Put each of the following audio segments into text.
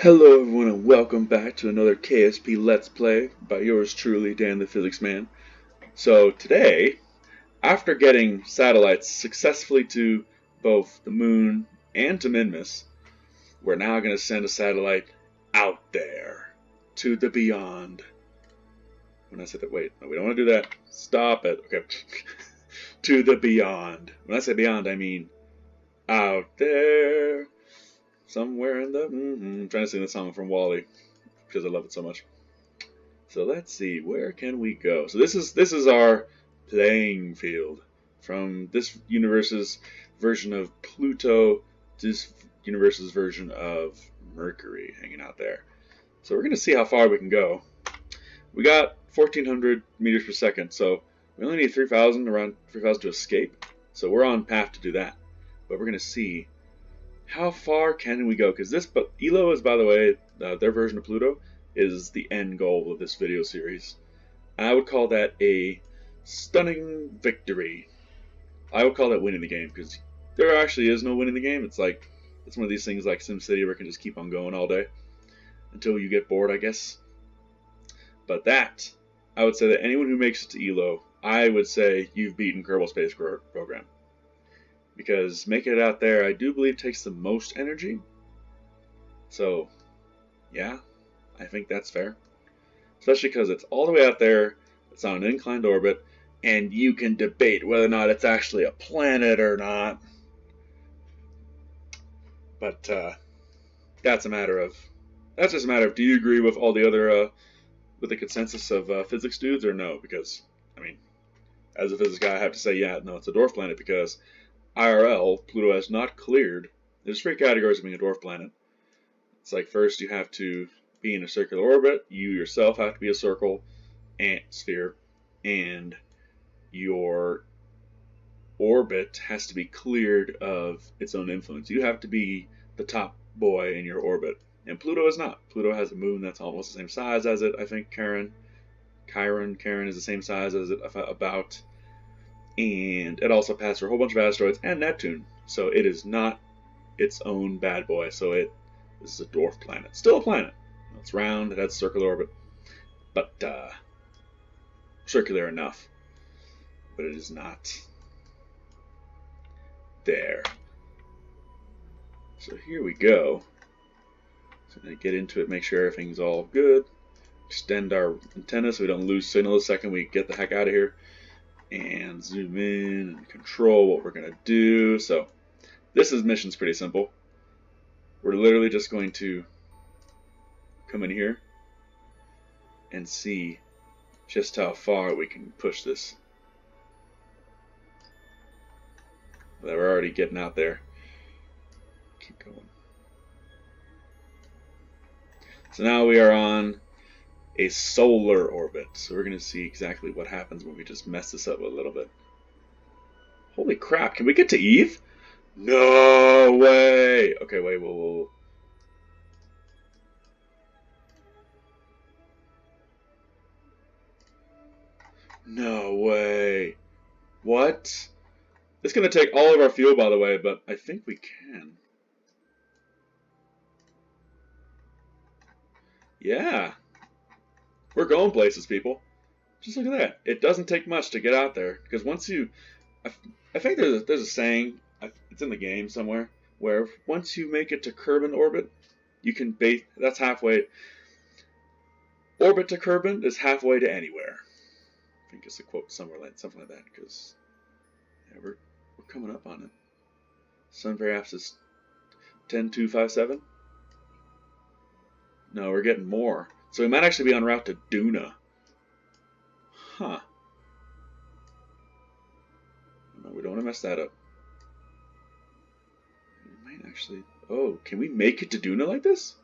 Hello everyone and welcome back to another KSP Let's Play by yours truly, Dan the Physics Man. So today, after getting satellites successfully to both the moon and to Minmus, we're now going to send a satellite out there to the beyond. When I said that, wait, no, we don't want to do that. Stop it. Okay. To the beyond. When I say beyond, I mean out there. Somewhere in the... I'm trying to sing the song from Wally because I love it so much. So let's see, where can we go? So this is our playing field from this universe's version of Pluto, this universe's version of Mercury hanging out there. So we're gonna see how far we can go. We got 1,400 meters per second, so we only need 3,000, around 3,000 to escape. So we're on path to do that. But we're gonna see how far can we go? Because this, but ELO is, by the way, their version of Pluto is the end goal of this video series. I would call that a stunning victory. I would call that winning the game because there actually is no winning the game. It's like it's one of these things like SimCity where it can just keep on going all day until you get bored, I guess. But that, I would say that anyone who makes it to ELO, I would say you've beaten Kerbal Space Program. Because making it out there, I do believe, takes the most energy. So, yeah, I think that's fair. Especially because it's all the way out there, it's on an inclined orbit, and you can debate whether or not it's actually a planet or not. But that's just a matter of, do you agree with all the other, with the consensus of physics dudes or no? Because, I mean, as a physics guy, I have to say, yeah, no, it's a dwarf planet because IRL, Pluto has not cleared. There's 3 categories of being a dwarf planet. It's like first you have to be in a circular orbit, you yourself have to be a circle and sphere, and your orbit has to be cleared of its own influence. You have to be the top boy in your orbit. And Pluto is not. Pluto has a moon that's almost the same size as it. I think Karen is the same size as it about. And it also passes through a whole bunch of asteroids and Neptune. So it is not its own bad boy. So this is a dwarf planet. Still a planet. It's round, it has a circular orbit. But circular enough. But it is not there. So here we go. So I'm going to get into it, make sure everything's all good. Extend our antenna so we don't lose signal the second we get the heck out of here. And zoom in and control what we're going to do. So this mission's pretty simple. We're literally just going to come in here and see just how far we can push this. We're already getting out there. Keep going. So now we are on a solar orbit. So we're going to see exactly what happens when we just mess this up a little bit. Holy crap, can we get to Eve? No way! Okay, wait, whoa. No way. What? It's going to take all of our fuel, by the way, but I think we can. Yeah. We're going places, people. Just look at that. It doesn't take much to get out there. Because once you... I think there's a saying, it's in the game somewhere, where once you make it to Kerbin orbit, you can base... That's halfway... Orbit to Kerbin is halfway to anywhere. I think it's a quote somewhere like something like that, because yeah, we're coming up on it. Sun perhaps is 10257. No, we're getting more. So we might actually be en route to Duna. Huh. No, we don't want to mess that up. We might actually... Oh, can we make it to Duna like this?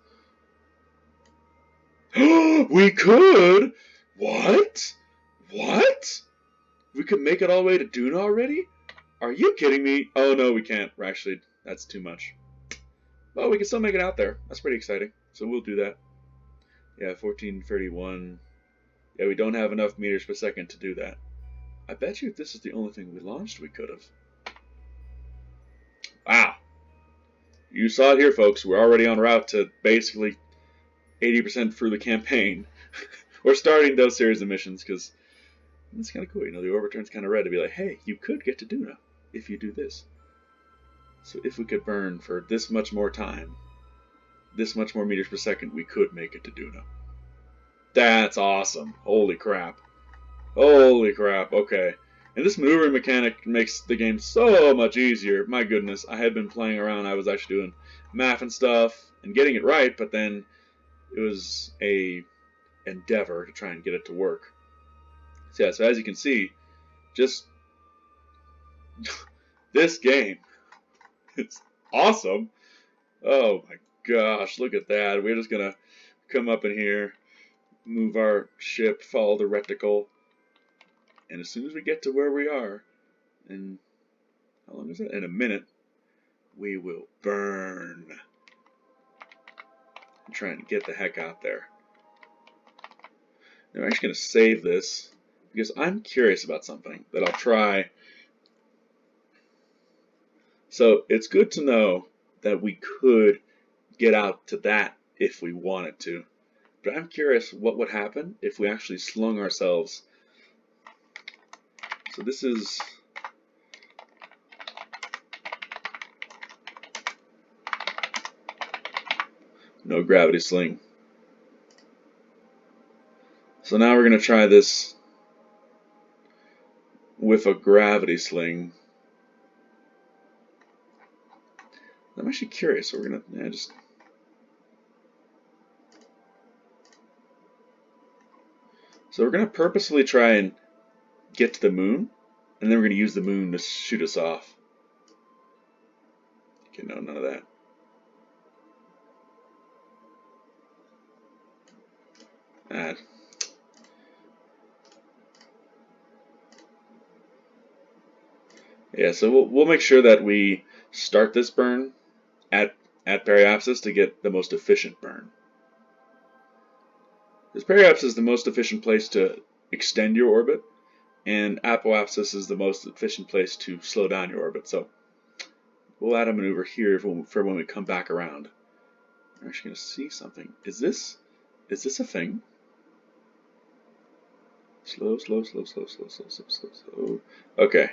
We could! What? What? We could make it all the way to Duna already? Are you kidding me? Oh no, we can't. We're actually, that's too much. Well, we can still make it out there. That's pretty exciting. So we'll do that. Yeah, 1431. Yeah, we don't have enough meters per second to do that. I bet you if this is the only thing we launched, we could have. Wow. You saw it here, folks. We're already en route to basically 80% through the campaign, or starting those series of missions, because it's kind of cool. The orbit turns kind of red to be like, hey, you could get to Duna if you do this. So if we could burn for this much more time, this much more meters per second, we could make it to Duna. That's awesome. Holy crap. Holy crap. Okay. And this maneuvering mechanic makes the game so much easier. My goodness. I had been playing around. I was actually doing math and stuff and getting it right, but then it was a endeavor to try and get it to work. So, yeah, so as you can see, just this game, it's awesome. Oh my gosh, look at that. We're just going to come up in here, move our ship, follow the reticle, and as soon as we get to where we are, in, how long is it? In a minute, we will burn. I'm trying to get the heck out there. Now, I'm actually going to save this because I'm curious about something that I'll try. So it's good to know that we could get out to that if we wanted to. But I'm curious what would happen if we actually slung ourselves. So this is... no gravity sling. So now we're going to try this with a gravity sling. I'm actually curious, so we're going to just... So we're going to purposefully try and get to the moon, and then we're going to use the moon to shoot us off. Okay, no, none of that. Yeah, so we'll make sure that we start this burn at periapsis to get the most efficient burn. Because periapsis is the most efficient place to extend your orbit, and apoapsis is the most efficient place to slow down your orbit. So we'll add a maneuver here for when we come back around. We're actually going to see something. Is this a thing? Slow, slow, slow, slow, slow, slow, slow, slow, slow. Okay.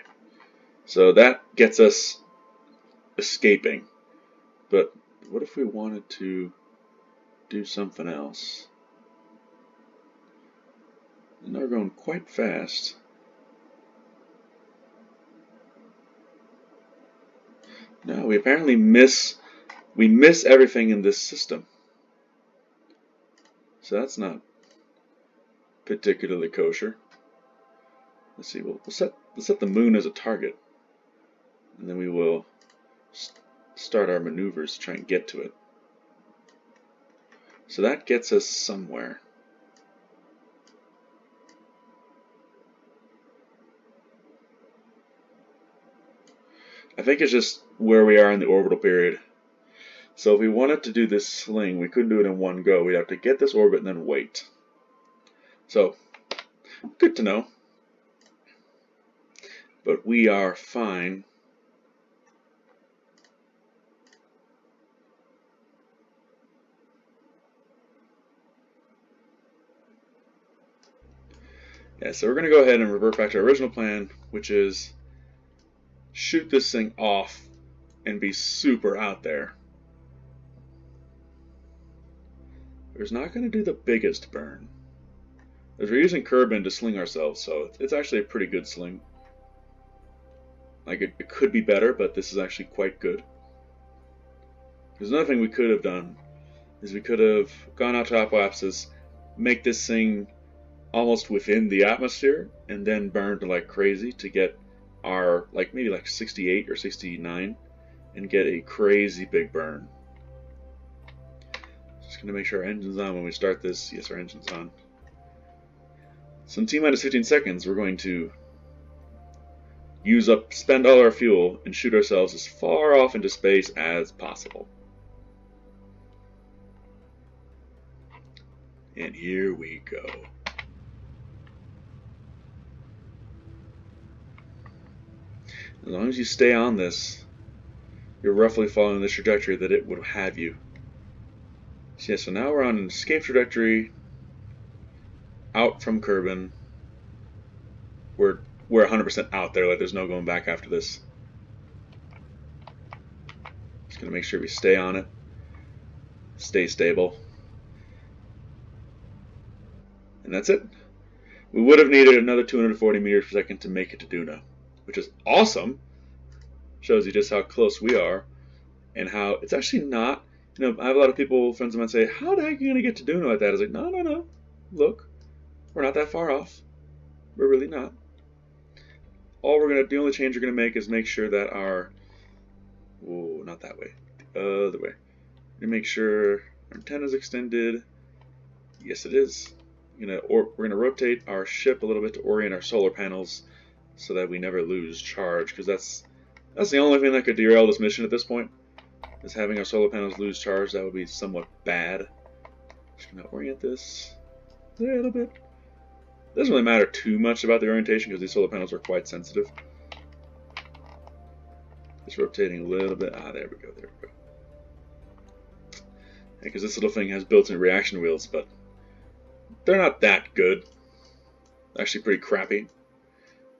So that gets us escaping. But what if we wanted to do something else? And now we're going quite fast. No, we apparently miss everything in this system. So that's not particularly kosher. Let's see. We'll set the moon as a target, and then we will start our maneuvers to try and get to it. So that gets us somewhere. I think it's just where we are in the orbital period. So if we wanted to do this sling, we couldn't do it in one go. We'd have to get this orbit and then wait. So, good to know. But we are fine. Yeah, so we're going to go ahead and revert back to our original plan, which is shoot this thing off and be super out there. There's not going to do the biggest burn. As we're using Kerbin to sling ourselves, so it's actually a pretty good sling. Like, it could be better, but this is actually quite good. There's another thing we could have done, is we could have gone out to apoapsis, make this thing almost within the atmosphere, and then burned like crazy to get our, maybe 68 or 69, and get a crazy big burn. Just going to make sure our engine's on when we start this. Yes, our engine's on. So in T-minus 15 seconds, we're going to spend all our fuel, and shoot ourselves as far off into space as possible. And here we go. As long as you stay on this, you're roughly following the trajectory that it would have you. So yeah, so now we're on an escape trajectory out from Kerbin. We're 100% out there. Like there's no going back after this. Just gonna make sure we stay on it, stay stable, and that's it. We would have needed another 240 meters per second to make it to Duna, which is awesome. Shows you just how close we are and how it's actually not. You know, I have a lot of people, friends of mine, say, "How the heck are you gonna get to Duna like that?" I was like, "No, no, no. Look, we're not that far off. We're really not. The only change we're gonna make is make sure that our, whoa, not that way, the other way. We're gonna make sure our antenna's extended. Yes, it is. We're gonna rotate our ship a little bit to orient our solar panels so that we never lose charge, because that's the only thing that could derail this mission at this point, is having our solar panels lose charge. That would be somewhat bad. Just gonna orient this a little bit. Doesn't really matter too much about the orientation because these solar panels are quite sensitive. Just rotating a little bit. Ah, there we go, there we go. Because this little thing has built-in reaction wheels, but they're not that good. Actually pretty crappy.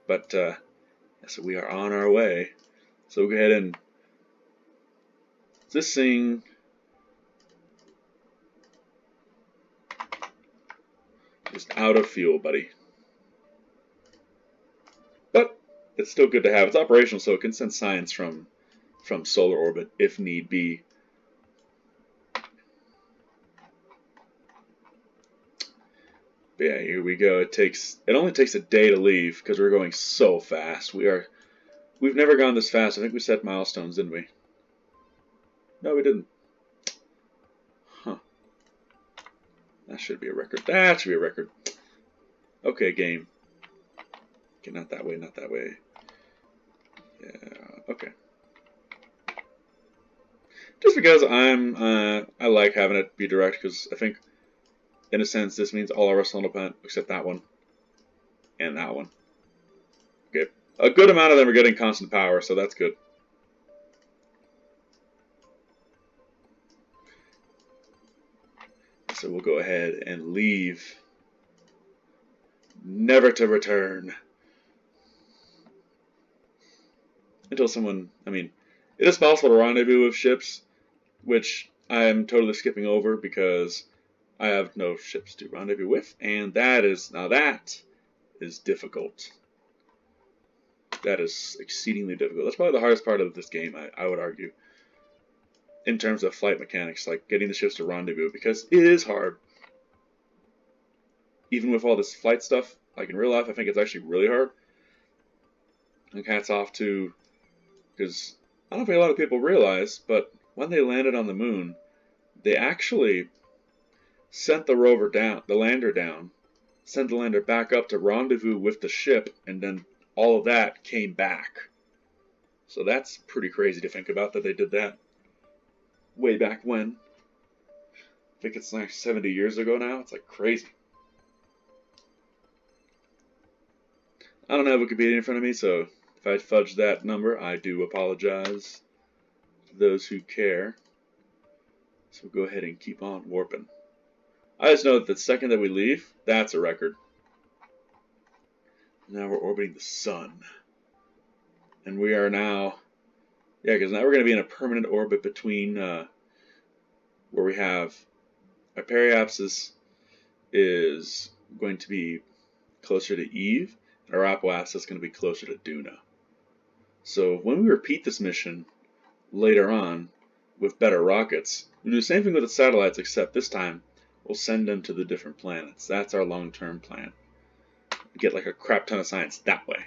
But, so we are on our way. So we'll go ahead and... This thing... Just out of fuel, buddy. But it's still good to have. It's operational, so it can send science from solar orbit if need be. But yeah, here we go. It only takes a day to leave because we're going so fast. We've never gone this fast. I think we set milestones, didn't we? No, we didn't. Huh. That should be a record. That should be a record. Okay, game. Okay, not that way, not that way. Yeah, okay. Just because I like having it be direct, because I think, in a sense, this means all our solar panels except that one and that one. Okay, a good amount of them are getting constant power, so that's good. So we'll go ahead and leave, never to return. Until someone, I mean, it is possible to rendezvous with ships, which I am totally skipping over because I have no ships to rendezvous with, and that is difficult. That is exceedingly difficult. That's probably the hardest part of this game, I would argue, in terms of flight mechanics, like getting the ships to rendezvous, because it is hard. Even with all this flight stuff, like in real life, I think it's actually really hard. And hats off to, because I don't think a lot of people realize, but when they landed on the moon, they actually sent the rover down, the lander down, sent the lander back up to rendezvous with the ship, and then all of that came back. So that's pretty crazy to think about, that they did that way back when. I think it's like 70 years ago now. It's like crazy. I don't have Wikipedia in front of me, so if I fudge that number, I do apologize to those who care. So we'll go ahead and keep on warping. I just know that the second that we leave, that's a record. Now we're orbiting the sun. And we are now, yeah, because now we're going to be in a permanent orbit between where we have our periapsis is going to be closer to Eve, and our apoapsis is going to be closer to Duna. So when we repeat this mission later on with better rockets, we'll do the same thing with the satellites, except this time we'll send them to the different planets. That's our long-term plan. Get like a crap ton of science that way.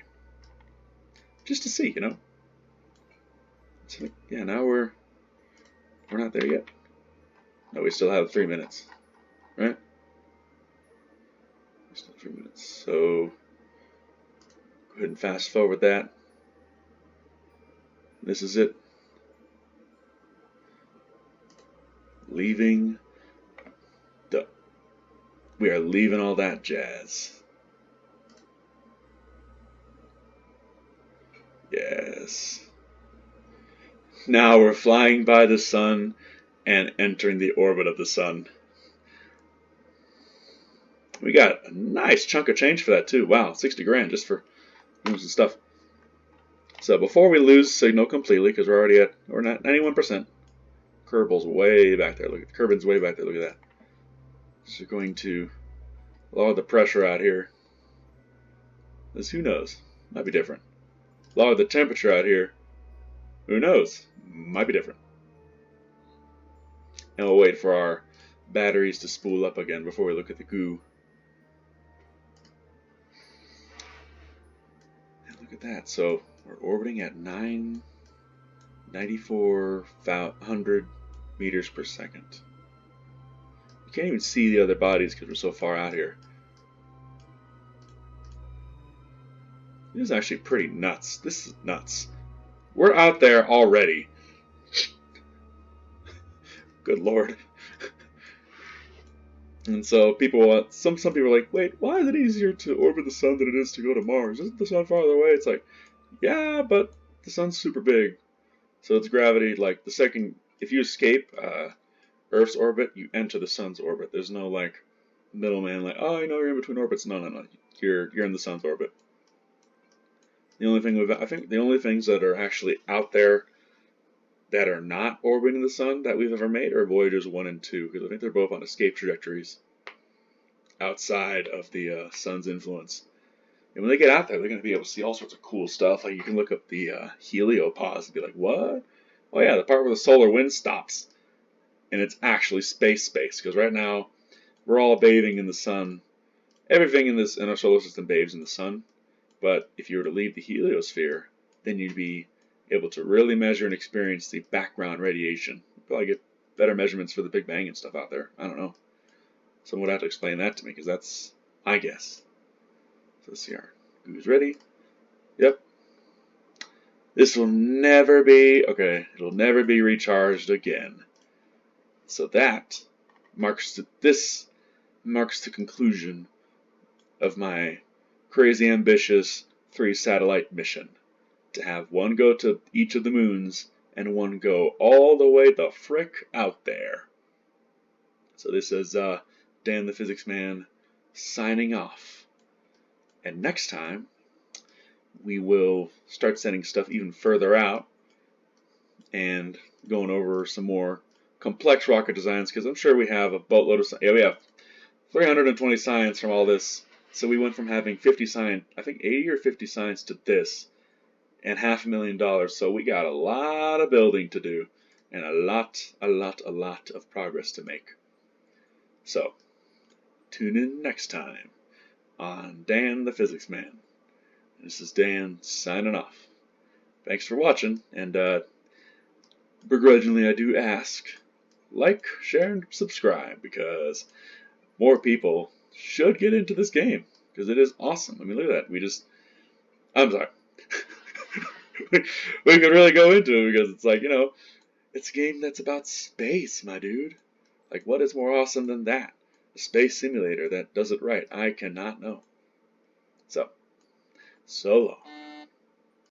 Just to see, So, yeah, now we're not there yet. No, we still have 3 minutes, right? Still 3 minutes. So go ahead and fast forward that. This is it. Leaving. We are leaving all that jazz. Yes. Now we're flying by the sun, and entering the orbit of the sun. We got a nice chunk of change for that too. Wow, 60 grand just for losing stuff. So before we lose signal completely, because we're at 91%. Kerbal's way back there. Look at Kerbin's way back there. Look at that. So we're going to lower the pressure out here. This, who knows? Might be different. Lower the temperature out here. Who knows? Might be different. And we'll wait for our batteries to spool up again before we look at the goo. And look at that. So we're orbiting at 99400 meters per second. You can't even see the other bodies because we're so far out here. This is actually pretty nuts. This is nuts. We're out there already. Good Lord. And so some people are like, wait, why is it easier to orbit the sun than it is to go to Mars? Isn't the sun farther away? It's like, yeah, but the sun's super big. So it's gravity, like if you escape Earth's orbit, you enter the sun's orbit. There's no like middleman, like, oh, you're in between orbits. No. You're in the sun's orbit. I think the only things that are actually out there that are not orbiting the sun that we've ever made are Voyagers 1 and 2, because I think they're both on escape trajectories outside of the sun's influence. And when they get out there, they're going to be able to see all sorts of cool stuff. Like you can look up the heliopause and be like, what? Oh yeah, the part where the solar wind stops. And it's actually space. Because right now, we're all bathing in the sun. Everything in our solar system bathes in the sun. But if you were to leave the heliosphere, then you'd be able to really measure and experience the background radiation. You'd probably get better measurements for the Big Bang and stuff out there. I don't know. Someone would have to explain that to me, because that's my guess. So let's see, our goo's ready. Yep. This will never be, okay, it'll never be recharged again. So this marks the conclusion of my crazy ambitious 3-satellite mission. To have one go to each of the moons and one go all the way the frick out there. So this is Dan the Physics Man signing off. And next time, we will start sending stuff even further out and going over some more complex rocket designs, because I'm sure we have a boatload of we have 320 science from all this. So we went from having 50 science, I think 80 or 50 science, to this, and $500,000. So we got a lot of building to do, and a lot of progress to make. So tune in next time on Dan the Physics Man. This is Dan signing off. Thanks for watching, and begrudgingly I do ask, like, share, and subscribe, because more people should get into this game, because it is awesome. I mean, look at that. I'm sorry. we could really go into it, because it's like, it's a game that's about space, my dude. Like, what is more awesome than that? A space simulator that does it right. I cannot know. So long.